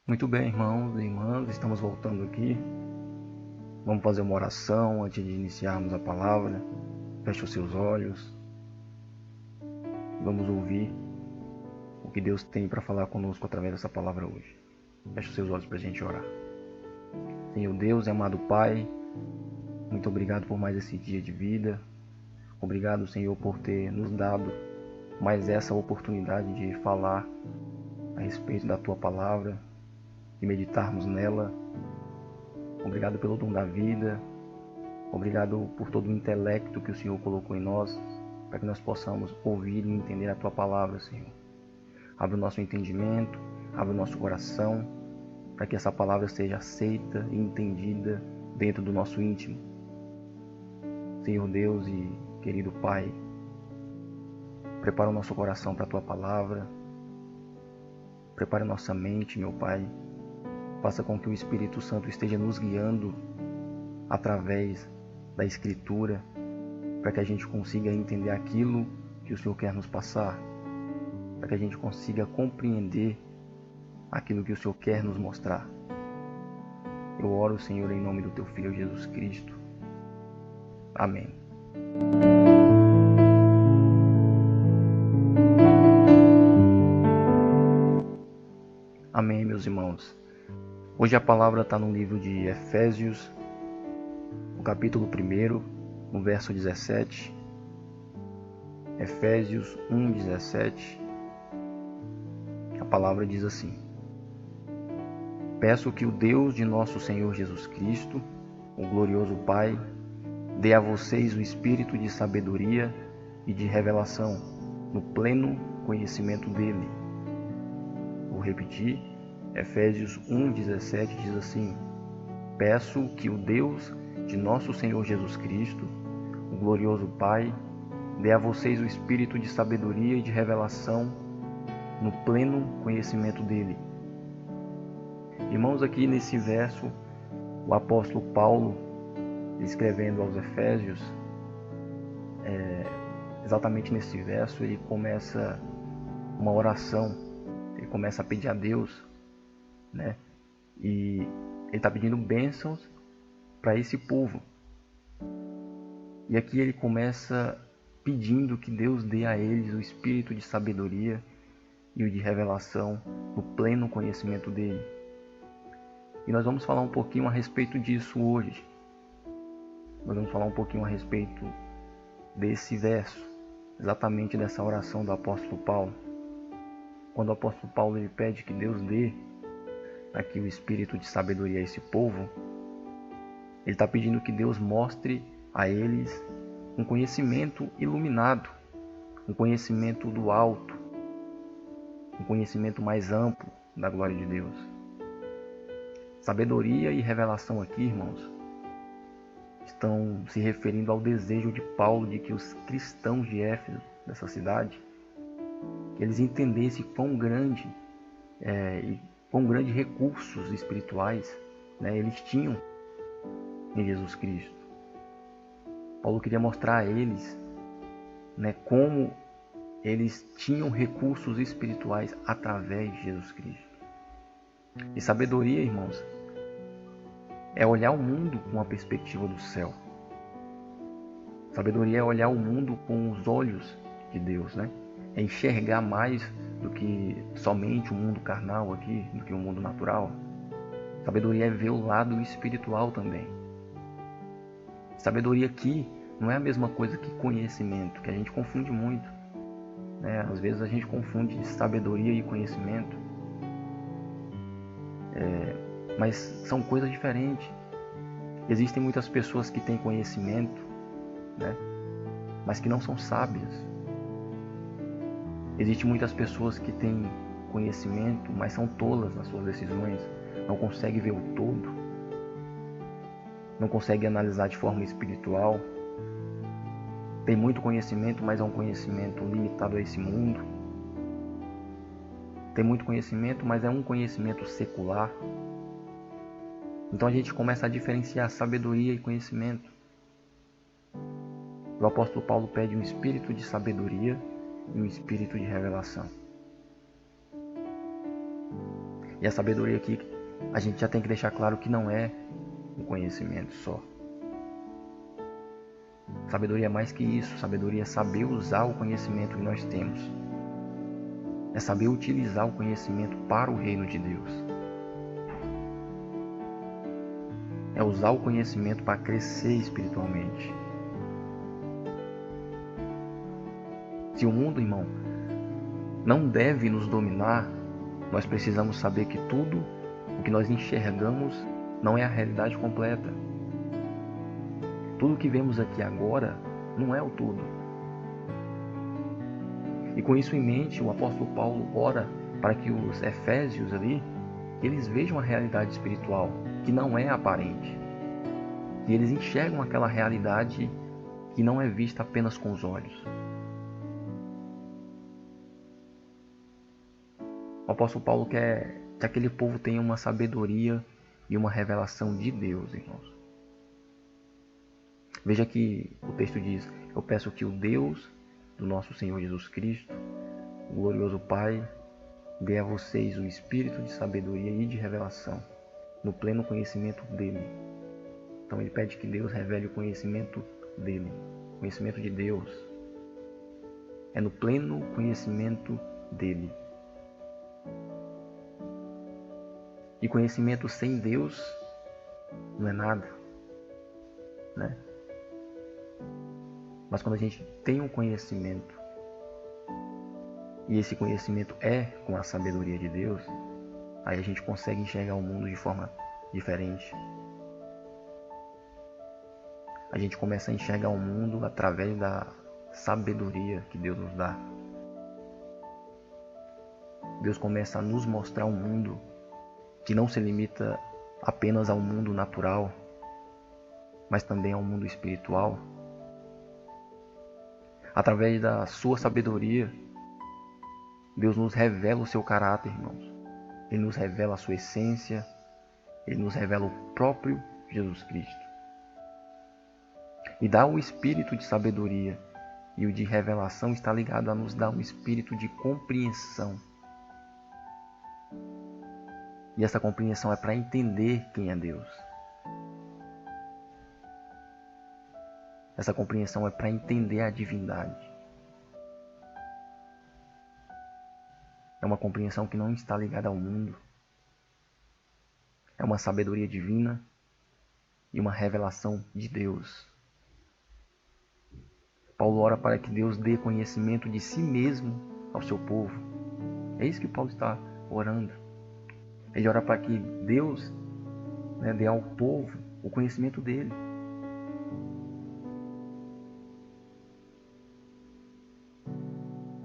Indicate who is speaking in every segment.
Speaker 1: Muito bem, irmãos e irmãs, estamos voltando aqui. Vamos fazer uma oração antes de iniciarmos a palavra. Feche os seus olhos. Vamos ouvir o que Deus tem para falar conosco através dessa palavra hoje. Feche os seus olhos para a gente orar. Senhor Deus e amado Pai, muito obrigado por mais esse dia de vida. Obrigado, Senhor, por ter nos dado mais essa oportunidade de falar a respeito da Tua palavra e meditarmos nela. Obrigado pelo dom da vida. Obrigado por todo o intelecto que o Senhor colocou em nós, para que nós possamos ouvir e entender a Tua palavra, Senhor. Abre o nosso entendimento, abre o nosso coração, para que essa palavra seja aceita e entendida dentro do nosso íntimo. Senhor Deus e querido Pai, prepara o nosso coração para a Tua palavra, prepara a nossa mente, meu Pai. Faça com que o Espírito Santo esteja nos guiando através da Escritura, para que a gente consiga entender aquilo que o Senhor quer nos passar, para que a gente consiga compreender aquilo que o Senhor quer nos mostrar. Eu oro, Senhor, em nome do Teu Filho Jesus Cristo. Amém. Amém, meus irmãos. Hoje a palavra está no livro de Efésios, no capítulo 1, no verso 17. Efésios 1:17. A palavra diz assim: Peço que o Deus de nosso Senhor Jesus Cristo, o glorioso Pai, dê a vocês o espírito de sabedoria e de revelação, no pleno conhecimento dele. Vou repetir. Efésios 1:17 diz assim: Peço que o Deus de nosso Senhor Jesus Cristo, o glorioso Pai, dê a vocês o espírito de sabedoria e de revelação no pleno conhecimento dele. Irmãos, aqui nesse verso, o apóstolo Paulo, escrevendo aos Efésios, exatamente nesse verso, ele começa uma oração, ele começa a pedir a Deus, né? E ele está pedindo bênçãos para esse povo. E aqui ele começa pedindo que Deus dê a eles o espírito de sabedoria e o de revelação no pleno conhecimento dele. E nós vamos falar um pouquinho a respeito disso hoje. Nós vamos falar um pouquinho a respeito desse verso, exatamente dessa oração do apóstolo Paulo. Quando o apóstolo Paulo ele pede que Deus dê aqui o espírito de sabedoria a esse povo, ele está pedindo que Deus mostre a eles um conhecimento iluminado, um conhecimento do alto, um conhecimento mais amplo da glória de Deus. Sabedoria e revelação aqui, irmãos, estão se referindo ao desejo de Paulo de que os cristãos de Éfeso, dessa cidade, que eles entendessem quão grande e quão grandes recursos espirituais, né, eles tinham em Jesus Cristo. Paulo queria mostrar a eles, né, como eles tinham recursos espirituais através de Jesus Cristo. E sabedoria, irmãos, é olhar o mundo com a perspectiva do céu. Sabedoria é olhar o mundo com os olhos de Deus, né? É enxergar mais do que somente o mundo carnal aqui, do que o mundo natural. Sabedoria é ver o lado espiritual também. Sabedoria aqui não é a mesma coisa que conhecimento, que a gente confunde muito, né? Às vezes a gente confunde sabedoria e conhecimento, mas são coisas diferentes. Existem muitas pessoas que têm conhecimento, né? Mas que não são sábias. Existem muitas pessoas que têm conhecimento, mas são tolas nas suas decisões, não conseguem ver o todo, não conseguem analisar de forma espiritual. Tem muito conhecimento, mas é um conhecimento limitado a esse mundo. Tem muito conhecimento, mas é um conhecimento secular. Então a gente começa a diferenciar sabedoria e conhecimento. O apóstolo Paulo pede um espírito de sabedoria e um espírito de revelação. E a sabedoria aqui, a gente já tem que deixar claro que não é um conhecimento só. Sabedoria é mais que isso. Sabedoria é saber usar o conhecimento que nós temos. É saber utilizar o conhecimento para o reino de Deus. É usar o conhecimento para crescer espiritualmente. Se o mundo, irmão, não deve nos dominar, nós precisamos saber que tudo o que nós enxergamos não é a realidade completa. Tudo o que vemos aqui agora não é o tudo. E com isso em mente, o apóstolo Paulo ora para que os efésios ali, eles vejam a realidade espiritual, que não é aparente. E eles enxergam aquela realidade que não é vista apenas com os olhos. O apóstolo Paulo quer que aquele povo tenha uma sabedoria e uma revelação de Deus, irmãos. Veja que o texto diz: eu peço que o Deus do nosso Senhor Jesus Cristo, o glorioso Pai, dê a vocês o espírito de sabedoria e de revelação, no pleno conhecimento dele. Então ele pede que Deus revele o conhecimento dele, o conhecimento de Deus. É no pleno conhecimento dele. E conhecimento sem Deus não é nada, né? Mas quando a gente tem um conhecimento, e esse conhecimento é com a sabedoria de Deus, aí a gente consegue enxergar o mundo de forma diferente. A gente começa a enxergar o mundo através da sabedoria que Deus nos dá. Deus começa a nos mostrar um mundo que não se limita apenas ao mundo natural, mas também ao mundo espiritual. Através da sua sabedoria, Deus nos revela o seu caráter, irmãos. Ele nos revela a sua essência. Ele nos revela o próprio Jesus Cristo. E dar o espírito de sabedoria e o de revelação está ligado a nos dar um espírito de compreensão. E essa compreensão é para entender quem é Deus. Essa compreensão é para entender a divindade. É uma compreensão que não está ligada ao mundo. É uma sabedoria divina e uma revelação de Deus. Paulo ora para que Deus dê conhecimento de si mesmo ao seu povo. É isso que Paulo está orando. Ele ora para que Deus, dê ao povo o conhecimento dele.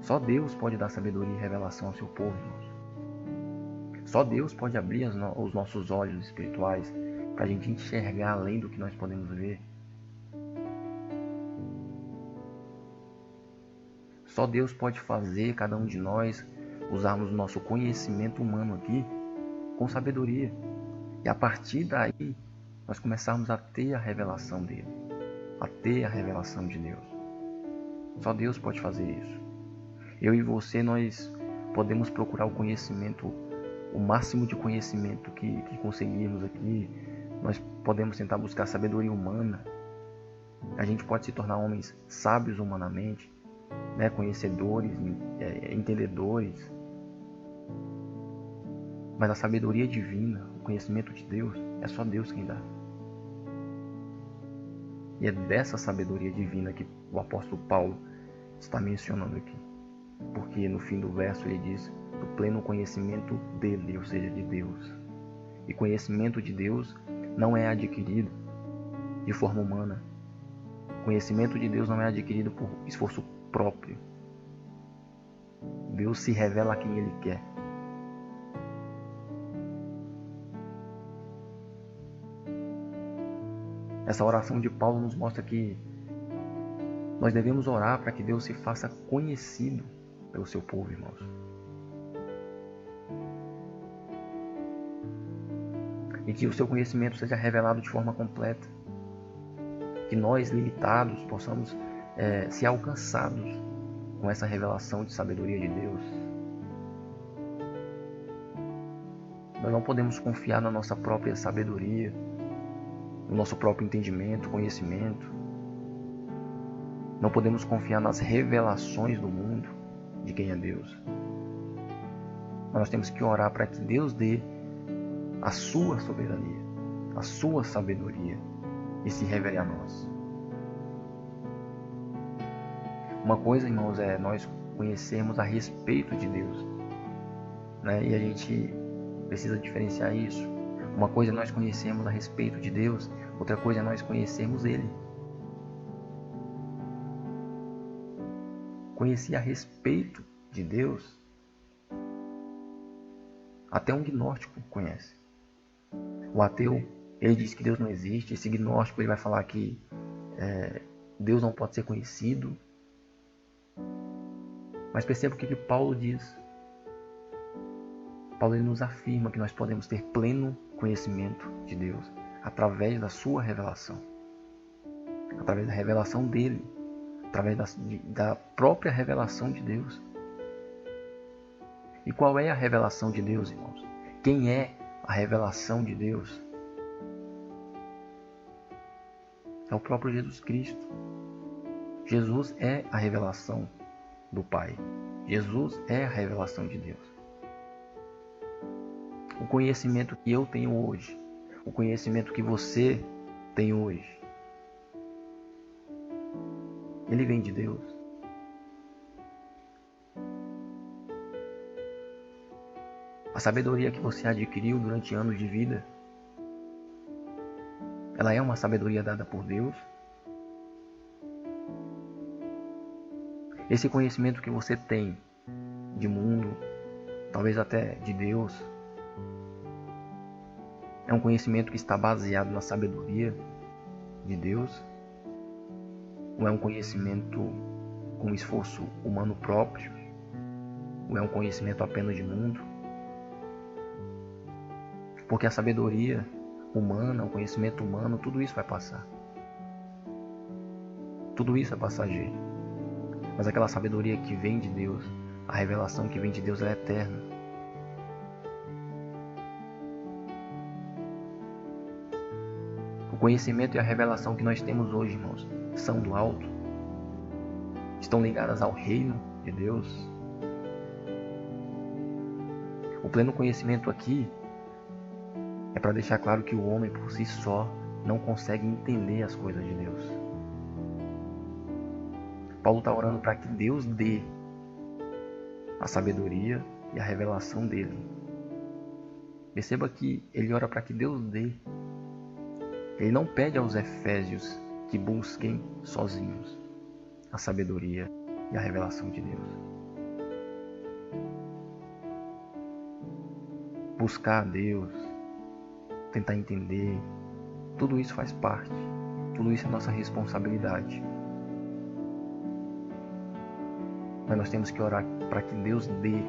Speaker 1: Só Deus pode dar sabedoria e revelação ao seu povo, irmãos. Só Deus pode abrir os nossos olhos espirituais para a gente enxergar além do que nós podemos ver. Só Deus pode fazer cada um de nós usarmos o nosso conhecimento humano aqui com sabedoria. E a partir daí, nós começarmos a ter a revelação dele, a ter a revelação de Deus. Só Deus pode fazer isso. Eu e você, nós podemos procurar o conhecimento, o máximo de conhecimento que conseguirmos aqui. Nós podemos tentar buscar sabedoria humana. A gente pode se tornar homens sábios humanamente, conhecedores, entendedores. Mas a sabedoria divina, o conhecimento de Deus, é só Deus quem dá. E é dessa sabedoria divina que o apóstolo Paulo está mencionando aqui. Porque no fim do verso ele diz do pleno conhecimento dele, ou seja, de Deus. E conhecimento de Deus não é adquirido de forma humana. Conhecimento de Deus não é adquirido por esforço próprio. Deus se revela a quem Ele quer. Essa oração de Paulo nos mostra que nós devemos orar para que Deus se faça conhecido pelo seu povo, irmãos. E que o seu conhecimento seja revelado de forma completa. Que nós, limitados, possamos ser alcançados com essa revelação de sabedoria de Deus. Nós não podemos confiar na nossa própria sabedoria, no nosso próprio entendimento, conhecimento. Não podemos confiar nas revelações do mundo de quem é Deus. Mas nós temos que orar para que Deus dê a sua soberania, a sua sabedoria e se revele a nós. Uma coisa, irmãos, é nós conhecermos a respeito de Deus, né? E a gente precisa diferenciar isso. Uma coisa é nós conhecermos a respeito de Deus, outra coisa é nós conhecermos Ele. Conhecer a respeito de Deus, até um gnóstico conhece. O ateu, ele diz que Deus não existe. Esse gnóstico, ele vai falar que Deus não pode ser conhecido. Mas perceba o que Paulo diz. Paulo, ele nos afirma que nós podemos ter pleno conhecimento de Deus através da sua revelação, através da revelação dele, através da própria revelação de Deus. E qual é a revelação de Deus, irmãos? Quem é a revelação de Deus? É o próprio Jesus Cristo. Jesus é a revelação do Pai. Jesus é a revelação de Deus. O conhecimento que eu tenho hoje, o conhecimento que você tem hoje, ele vem de Deus. A sabedoria que você adquiriu durante anos de vida, ela é uma sabedoria dada por Deus. Esse conhecimento que você tem de mundo, talvez até de Deus, é um conhecimento que está baseado na sabedoria de Deus? Ou é um conhecimento com esforço humano próprio? Ou é um conhecimento apenas de mundo? Porque a sabedoria humana, o conhecimento humano, tudo isso vai passar. Tudo isso é passageiro. Mas aquela sabedoria que vem de Deus, a revelação que vem de Deus, ela é eterna. O conhecimento e a revelação que nós temos hoje, irmãos, são do alto. Estão ligadas ao reino de Deus. O pleno conhecimento aqui é para deixar claro que o homem por si só não consegue entender as coisas de Deus. Paulo está orando para que Deus dê a sabedoria e a revelação dele. Perceba que ele ora para que Deus dê. Ele não pede aos efésios que busquem sozinhos a sabedoria e a revelação de Deus. Buscar a Deus, tentar entender, tudo isso faz parte. Tudo isso é nossa responsabilidade. Mas nós temos que orar para que Deus dê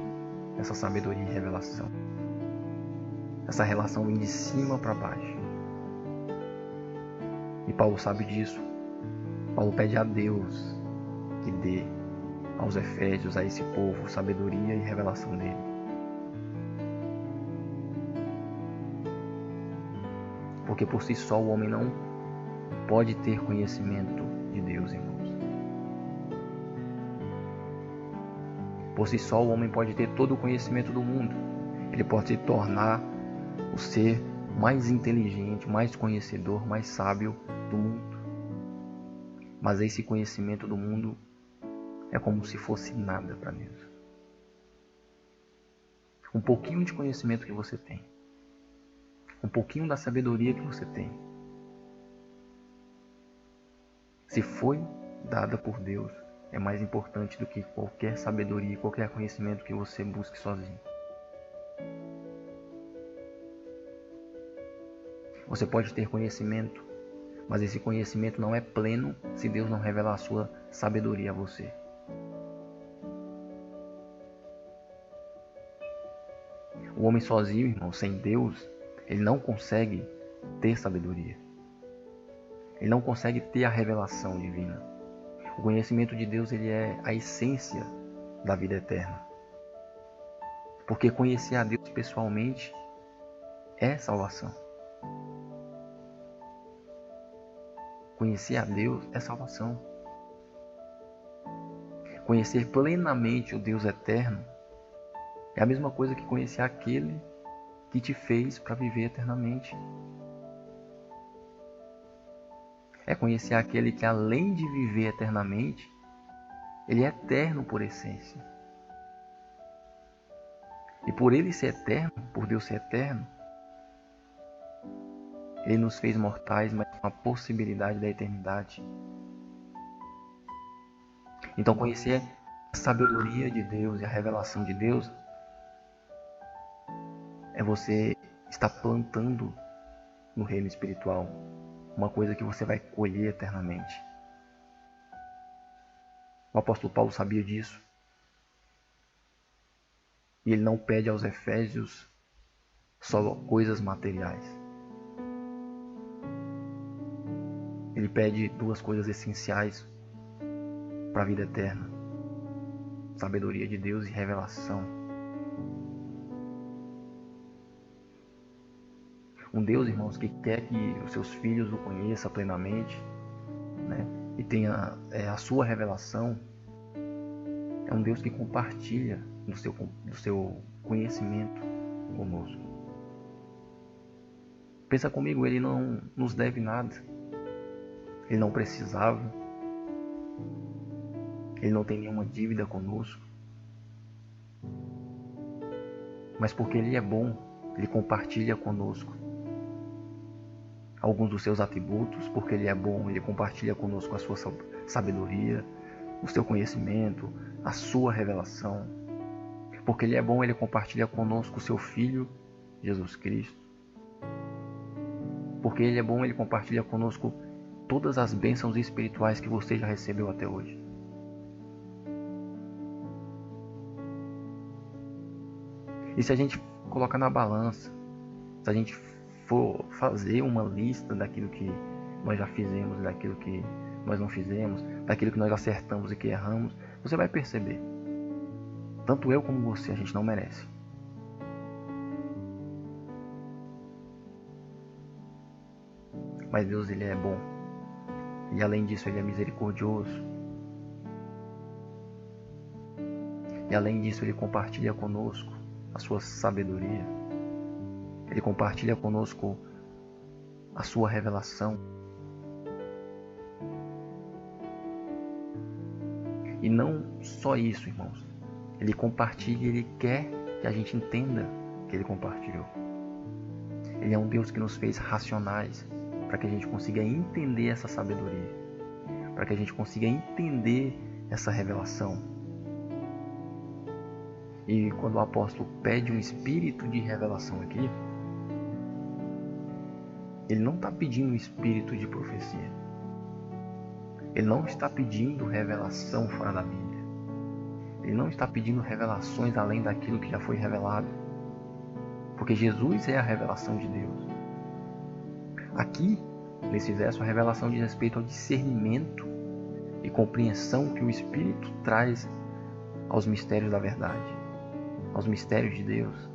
Speaker 1: essa sabedoria e revelação. Essa relação vem de cima para baixo. E Paulo sabe disso. Paulo pede a Deus que dê aos efésios, a esse povo, sabedoria e revelação dele. Porque por si só o homem não pode ter conhecimento de Deus, irmãos. Por si só o homem pode ter todo o conhecimento do mundo. Ele pode se tornar o ser mais inteligente, mais conhecedor, mais sábio do mundo. Mas esse conhecimento do mundo é como se fosse nada para Deus. Um pouquinho de conhecimento que você tem, um pouquinho da sabedoria que você tem, se foi dada por Deus, é mais importante do que qualquer sabedoria, qualquer conhecimento que você busque sozinho. Você pode ter conhecimento, mas esse conhecimento não é pleno se Deus não revelar a sua sabedoria a você. O homem sozinho, irmão, sem Deus, ele não consegue ter sabedoria. Ele não consegue ter a revelação divina. O conhecimento de Deus, ele é a essência da vida eterna. Porque conhecer a Deus pessoalmente é salvação. Conhecer a Deus é salvação. Conhecer plenamente o Deus eterno é a mesma coisa que conhecer aquele que te fez para viver eternamente. É conhecer aquele que, além de viver eternamente, ele é eterno por essência. E por ele ser eterno, por Deus ser eterno, ele nos fez mortais, mas com a possibilidade da eternidade. Então conhecer a sabedoria de Deus e a revelação de Deus é você estar plantando no reino espiritual uma coisa que você vai colher eternamente. O apóstolo Paulo sabia disso. E ele não pede aos Efésios só coisas materiais. Ele pede duas coisas essenciais para a vida eterna: sabedoria de Deus e revelação. Um Deus, irmãos, que quer que os seus filhos o conheçam plenamente, né, e tenha a sua revelação, é um Deus que compartilha do seu conhecimento conosco. Pensa comigo, ele não nos deve nada. Ele não precisava. Ele não tem nenhuma dívida conosco. Mas porque ele é bom, ele compartilha conosco alguns dos seus atributos. Porque ele é bom, ele compartilha conosco a sua sabedoria, o seu conhecimento, a sua revelação. Porque ele é bom, ele compartilha conosco o seu Filho, Jesus Cristo. Porque ele é bom, ele compartilha conosco todas as bênçãos espirituais que você já recebeu até hoje. E se a gente colocar na balança, se a gente for fazer uma lista daquilo que nós já fizemos e daquilo que nós não fizemos, daquilo que nós acertamos e que erramos, você vai perceber. Tanto eu como você, a gente não merece. Mas Deus, ele é bom. E além disso, ele é misericordioso. E além disso, ele compartilha conosco a sua sabedoria. Ele compartilha conosco a sua revelação. E não só isso, irmãos. Ele compartilha, ele quer que a gente entenda que ele compartilhou. Ele é um Deus que nos fez racionais para que a gente consiga entender essa sabedoria, para que a gente consiga entender essa revelação. E quando o apóstolo pede um espírito de revelação aqui, ele não está pedindo um espírito de profecia. Ele não está pedindo revelação fora da Bíblia. Ele não está pedindo revelações além daquilo que já foi revelado. Porque Jesus é a revelação de Deus. Aqui, nesse verso, a revelação diz respeito ao discernimento e compreensão que o Espírito traz aos mistérios da verdade, aos mistérios de Deus.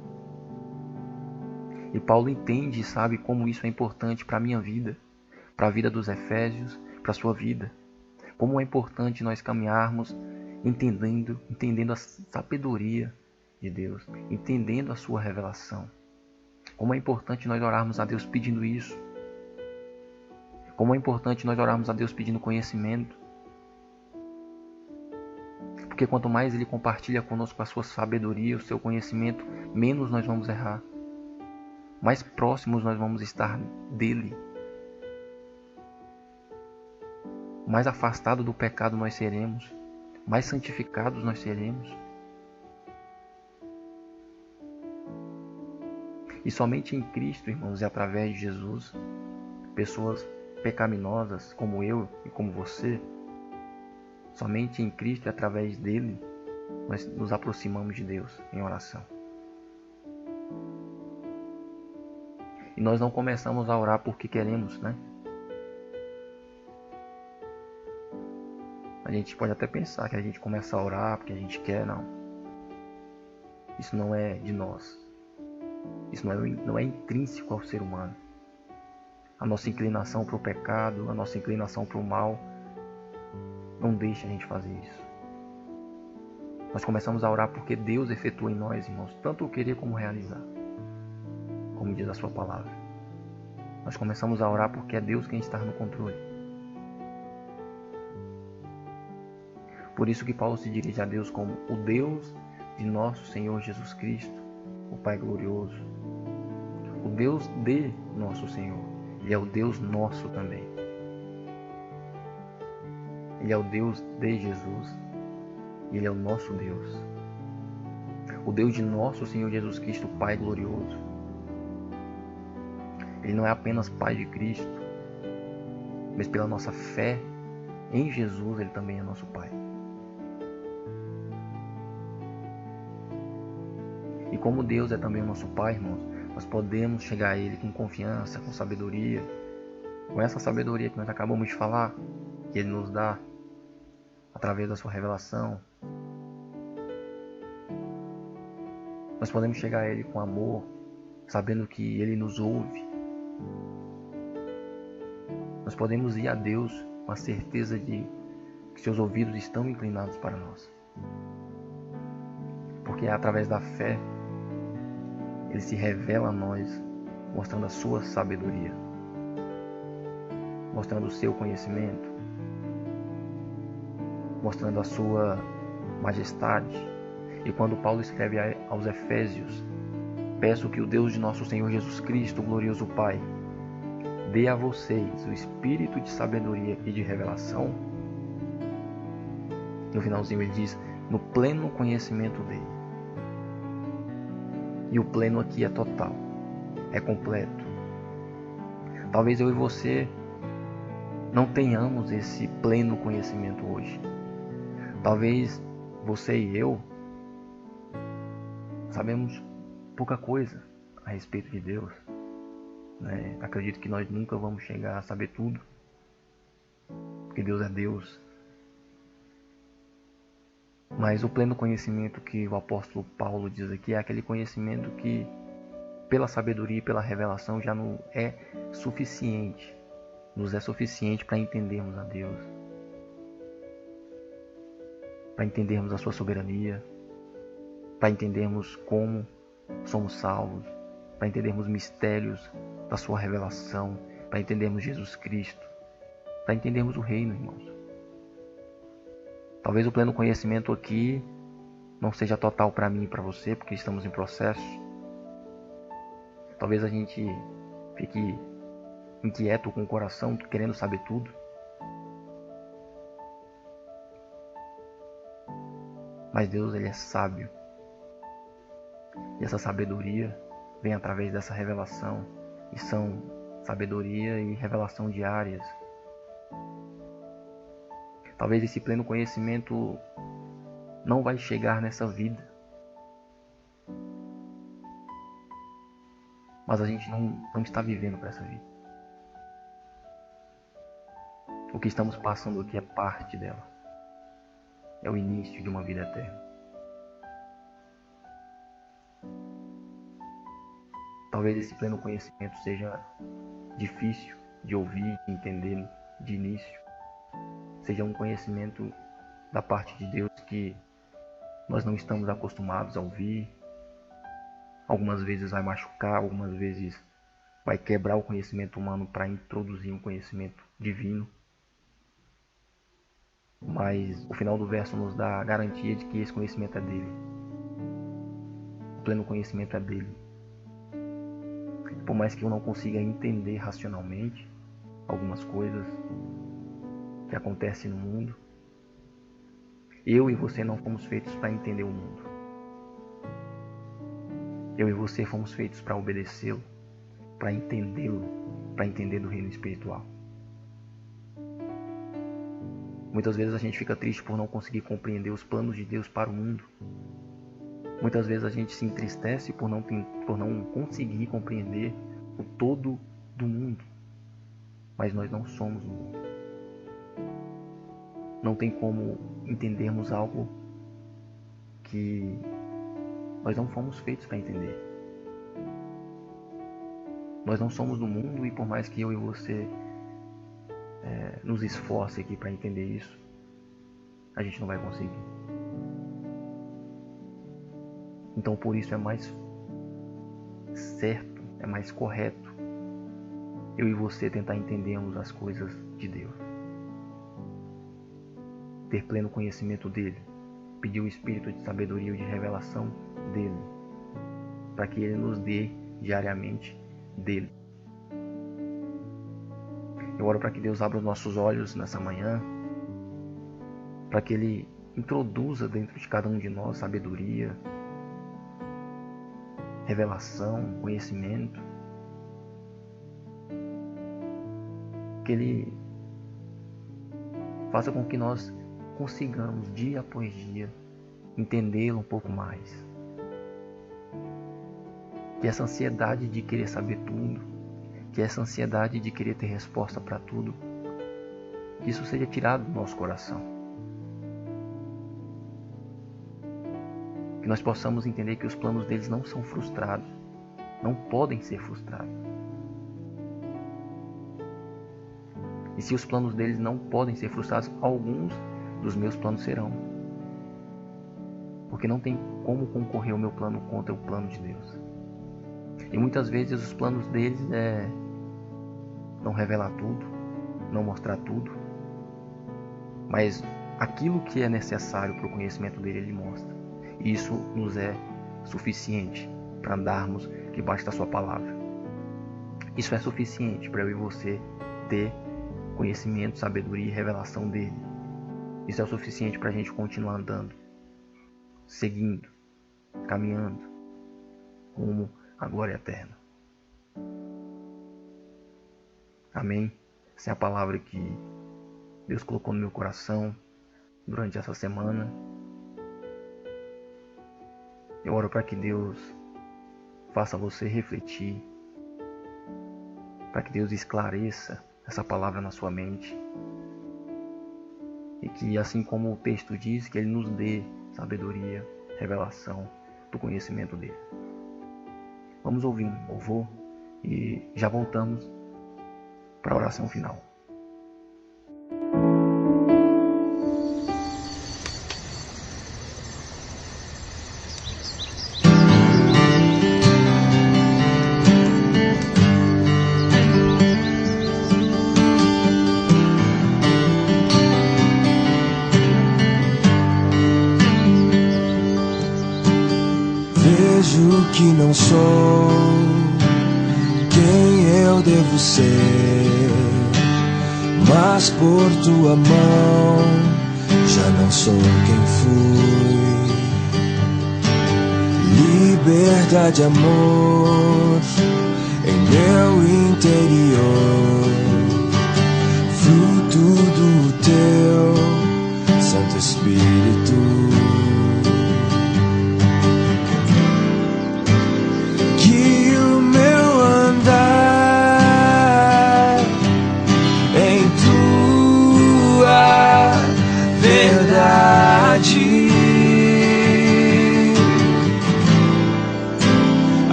Speaker 1: E Paulo entende e sabe como isso é importante para a minha vida, para a vida dos Efésios, para a sua vida. Como é importante nós caminharmos entendendo a sabedoria de Deus, entendendo a sua revelação. Como é importante nós orarmos a Deus pedindo isso. Como é importante nós orarmos a Deus pedindo conhecimento. Porque quanto mais Ele compartilha conosco a sua sabedoria, o seu conhecimento, menos nós vamos errar. Mais próximos nós vamos estar dEle. Mais afastado do pecado nós seremos. Mais santificados nós seremos. E somente em Cristo, irmãos, e através de Jesus, pessoas pecaminosas como eu e como você, somente em Cristo e através dele, nós nos aproximamos de Deus em oração. E nós não começamos a orar porque queremos, né? A gente pode até pensar que a gente começa a orar porque a gente quer, não. Isso não é de nós. Isso não é intrínseco ao ser humano. A nossa inclinação para o pecado, a nossa inclinação para o mal, não deixa a gente fazer isso. Nós começamos a orar porque Deus efetua em nós, irmãos, tanto o querer como o realizar, como diz a sua palavra. Nós começamos a orar porque é Deus quem está no controle. Por isso que Paulo se dirige a Deus como o Deus de nosso Senhor Jesus Cristo, o Pai glorioso. O Deus de nosso Senhor. Ele é o Deus nosso também. Ele é o Deus de Jesus. Ele é o nosso Deus. O Deus de nosso Senhor Jesus Cristo, o Pai glorioso. Ele não é apenas Pai de Cristo, mas pela nossa fé em Jesus, Ele também é nosso Pai. E como Deus é também o nosso Pai, irmãos, nós podemos chegar a Ele com confiança, com sabedoria, com essa sabedoria que nós acabamos de falar, que Ele nos dá através da sua revelação. Nós podemos chegar a Ele com amor, sabendo que Ele nos ouve. Nós podemos ir a Deus com a certeza de que seus ouvidos estão inclinados para nós. Porque é através da fé Ele se revela a nós, mostrando a sua sabedoria, mostrando o seu conhecimento, mostrando a sua majestade. E quando Paulo escreve aos Efésios, peço que o Deus de nosso Senhor Jesus Cristo, o glorioso Pai, dê a vocês o espírito de sabedoria e de revelação. No finalzinho ele diz, no pleno conhecimento dele. E o pleno aqui é total, é completo. Talvez eu e você não tenhamos esse pleno conhecimento hoje. Talvez você e eu sabemos pouca coisa a respeito de Deus. Acredito que nós nunca vamos chegar a saber tudo, porque Deus é Deus. Mas o pleno conhecimento que o apóstolo Paulo diz aqui é aquele conhecimento que, pela sabedoria e pela revelação, já não é suficiente, nos é suficiente para entendermos a Deus, para entendermos a sua soberania, para entendermos como somos salvos, para entendermos mistérios da sua revelação, para entendermos Jesus Cristo, para entendermos o reino, irmãos. Talvez o pleno conhecimento aqui não seja total para mim e para você, porque estamos em processo. Talvez a gente fique inquieto com o coração, querendo saber tudo. Mas Deus, Ele é sábio. E essa sabedoria vem através dessa revelação. E são sabedoria e revelação diárias. Talvez esse pleno conhecimento não vai chegar nessa vida. Mas a gente não está vivendo para essa vida. O que estamos passando aqui é parte dela. É o início de uma vida eterna. Talvez esse pleno conhecimento seja difícil de ouvir, de entender de início. Seja um conhecimento da parte de Deus que nós não estamos acostumados a ouvir. Algumas vezes vai machucar, algumas vezes vai quebrar o conhecimento humano para introduzir um conhecimento divino. Mas o final do verso nos dá a garantia de que esse conhecimento é dele. O pleno conhecimento é dele. Por mais que eu não consiga entender racionalmente algumas coisas que acontecem no mundo, eu e você não fomos feitos para entender o mundo. Eu e você fomos feitos para obedecê-lo, para entendê-lo, para entender do reino espiritual. Muitas vezes a gente fica triste por não conseguir compreender os planos de Deus para o mundo. Muitas vezes a gente se entristece por não conseguir compreender o todo do mundo. Mas nós não somos o mundo. Não tem como entendermos algo que nós não fomos feitos para entender. Nós não somos do mundo, e por mais que eu e você nos esforce aqui para entender isso, a gente não vai conseguir. Então por isso é mais certo, é mais correto eu e você tentar entendermos as coisas de Deus, ter pleno conhecimento dele, pedir o espírito de sabedoria e de revelação dele, para que ele nos dê diariamente dele. Eu oro para que Deus abra os nossos olhos nessa manhã, para que ele introduza dentro de cada um de nós sabedoria, revelação, conhecimento, que ele faça com que nós consigamos dia após dia entendê-lo um pouco mais, que essa ansiedade de querer saber tudo, que essa ansiedade de querer ter resposta para tudo, que isso seja tirado do nosso coração, que nós possamos entender que os planos deles não são frustrados, não podem ser frustrados. E se os planos deles não podem ser frustrados, alguns dos meus planos serão. Porque não tem como concorrer o meu plano contra o plano de Deus. E muitas vezes os planos deles é não revelar tudo, não mostrar tudo. Mas aquilo que é necessário para o conhecimento dele, ele mostra. E isso nos é suficiente para andarmos debaixo da sua palavra. Isso é suficiente para eu e você ter conhecimento, sabedoria e revelação dele. Isso é o suficiente para a gente continuar andando, seguindo, caminhando rumo à glória eterna. Amém? Essa é a palavra que Deus colocou no meu coração durante essa semana. Eu oro para que Deus faça você refletir, para que Deus esclareça essa palavra na sua mente, e que, assim como o texto diz, que Ele nos dê sabedoria, revelação do conhecimento dele. Vamos ouvir um louvor e já voltamos para a oração final.
Speaker 2: Vejo que não sou quem eu devo ser, mas por tua mão já não sou quem fui. Liberdade, amor em meu interior, fruto do teu Santo Espírito.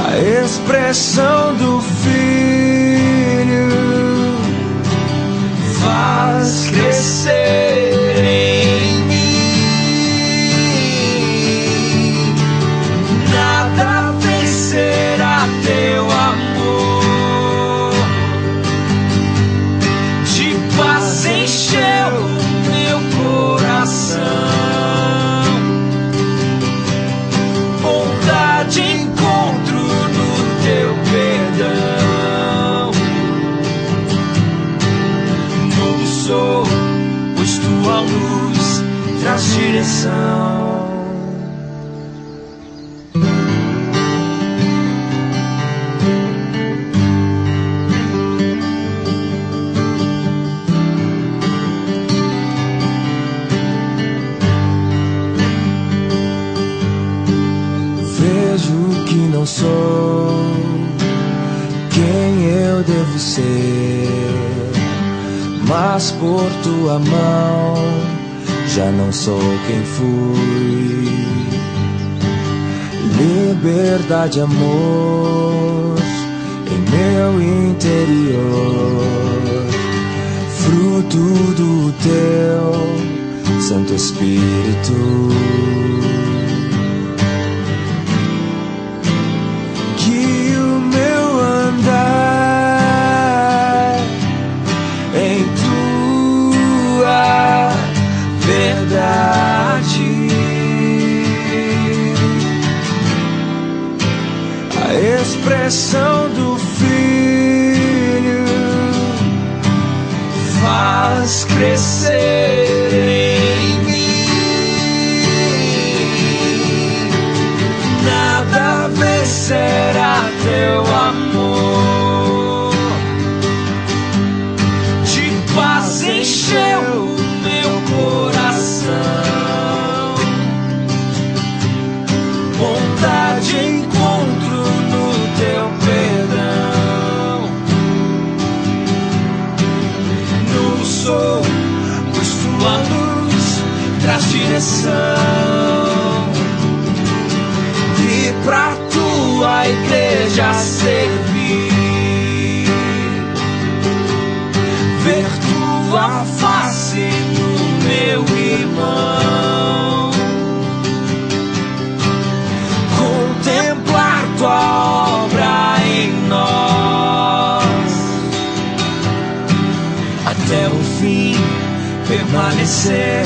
Speaker 2: A expressão do Filho faz crescer em mim. Nada vencerá teu amor, de paz encheu o meu coração. Bondade encontro no teu perdão. Novo sou, pois tua luz traz direção. Vejo que não sou quem eu devo ser, mas por tua mão já não sou quem fui. Liberdade, amor em meu meu interior, fruto do teu Santo Espírito. Que o meu andar em tua verdade, a expressão do Filho faz crescer em mim. Nada vencerá teu amor, de paz encheu meu coração, bondade encontro no teu perdão. No sol, pois tua luz traz direção, e pra tua igreja servir, ver tua face no meu irmão, contemplar tua obra em nós, até o fim permanecer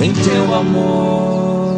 Speaker 2: em teu amor.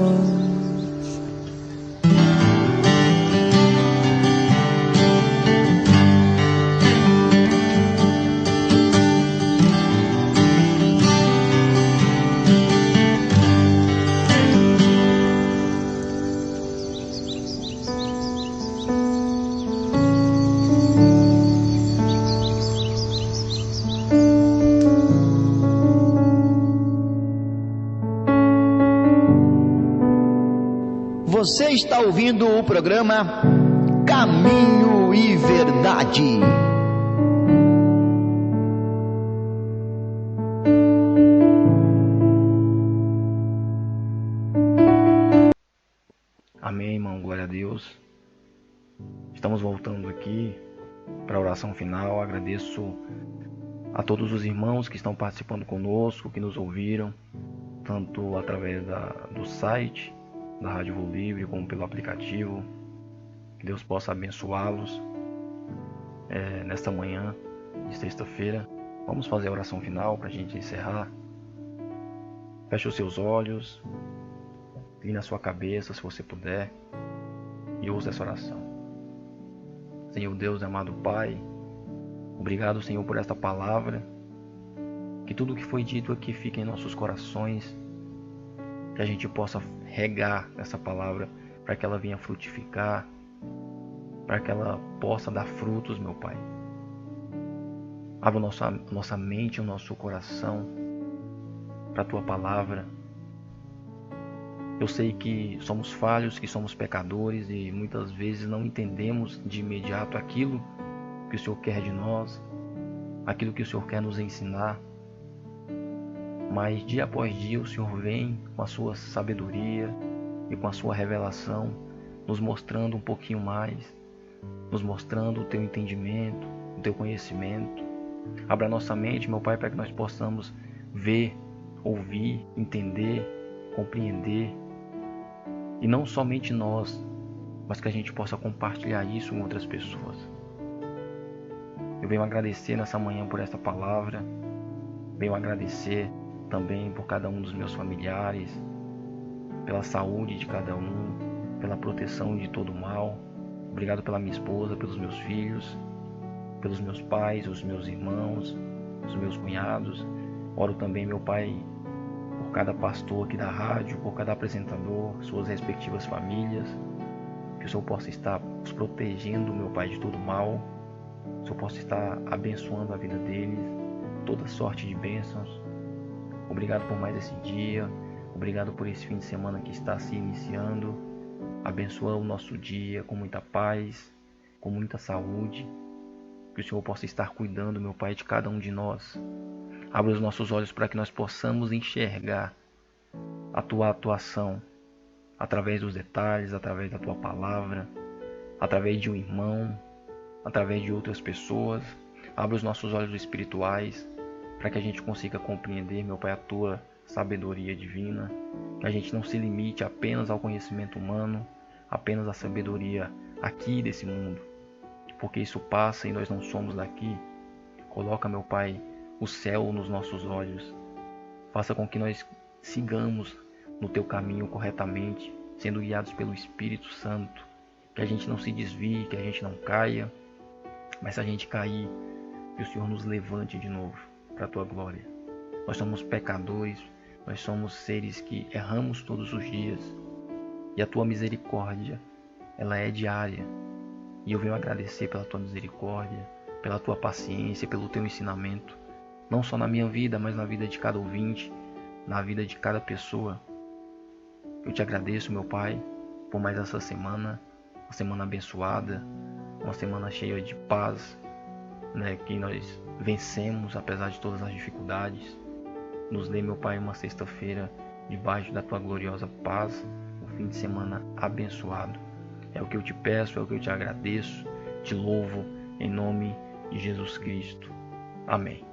Speaker 3: Você está ouvindo o programa Caminho e Verdade.
Speaker 1: Amém, irmão. Glória a Deus. Estamos voltando aqui para a oração final. Agradeço a todos os irmãos que estão participando conosco, que nos ouviram, tanto através do site da Rádio Voo Livre, como pelo aplicativo. Que Deus possa abençoá-los nesta manhã de sexta-feira. Vamos fazer a oração final para a gente encerrar. Feche os seus olhos, incline a sua cabeça se você puder, e ouça essa oração. Senhor Deus, amado Pai, obrigado, Senhor, por esta palavra. Que tudo o que foi dito aqui fique em nossos corações, que a gente possa regar essa palavra para que ela venha frutificar, para que ela possa dar frutos, meu Pai. Abra nossa mente, o nosso coração para a Tua palavra. Eu sei que somos falhos, que somos pecadores e muitas vezes não entendemos de imediato aquilo que o Senhor quer de nós, aquilo que o Senhor quer nos ensinar. Mas dia após dia o Senhor vem com a sua sabedoria e com a sua revelação, nos mostrando um pouquinho mais, nos mostrando o Teu entendimento, o Teu conhecimento. Abra nossa mente, meu Pai, para que nós possamos ver, ouvir, entender, compreender. E não somente nós, mas que a gente possa compartilhar isso com outras pessoas. Eu venho agradecer nessa manhã por esta palavra, venho agradecer também por cada um dos meus familiares, pela saúde de cada um, pela proteção de todo o mal. Obrigado pela minha esposa, pelos meus filhos, pelos meus pais, os meus irmãos, os meus cunhados. Oro também, meu Pai, por cada pastor aqui da rádio, por cada apresentador, suas respectivas famílias. Que o Senhor possa estar os protegendo, meu Pai, de todo mal. Que o Senhor possa estar abençoando a vida deles, toda sorte de bênçãos. Obrigado por mais esse dia, obrigado por esse fim de semana que está se iniciando. Abençoa o nosso dia com muita paz, com muita saúde. Que o Senhor possa estar cuidando, meu Pai, de cada um de nós. Abra os nossos olhos para que nós possamos enxergar a Tua atuação através dos detalhes, através da Tua palavra, através de um irmão, através de outras pessoas. Abre os nossos olhos espirituais para que a gente consiga compreender, meu Pai, a Tua sabedoria divina. Que a gente não se limite apenas ao conhecimento humano, apenas à sabedoria aqui desse mundo, porque isso passa e nós não somos daqui. Coloca, meu Pai, o céu nos nossos olhos. Faça com que nós sigamos no Teu caminho corretamente, sendo guiados pelo Espírito Santo. Que a gente não se desvie, que a gente não caia, mas se a gente cair, que o Senhor nos levante de novo para a Tua glória. Nós somos pecadores, nós somos seres que erramos todos os dias, e a Tua misericórdia, ela é diária. E eu venho agradecer pela Tua misericórdia, pela Tua paciência, pelo Teu ensinamento, não só na minha vida, mas na vida de cada ouvinte, na vida de cada pessoa. Eu Te agradeço, meu Pai, por mais essa semana, uma semana abençoada, uma semana cheia de paz, que nós vencemos apesar de todas as dificuldades. Nos dê, meu Pai, uma sexta-feira debaixo da Tua gloriosa paz, um fim de semana abençoado. É o que eu Te peço, é o que eu Te agradeço, Te louvo em nome de Jesus Cristo. Amém.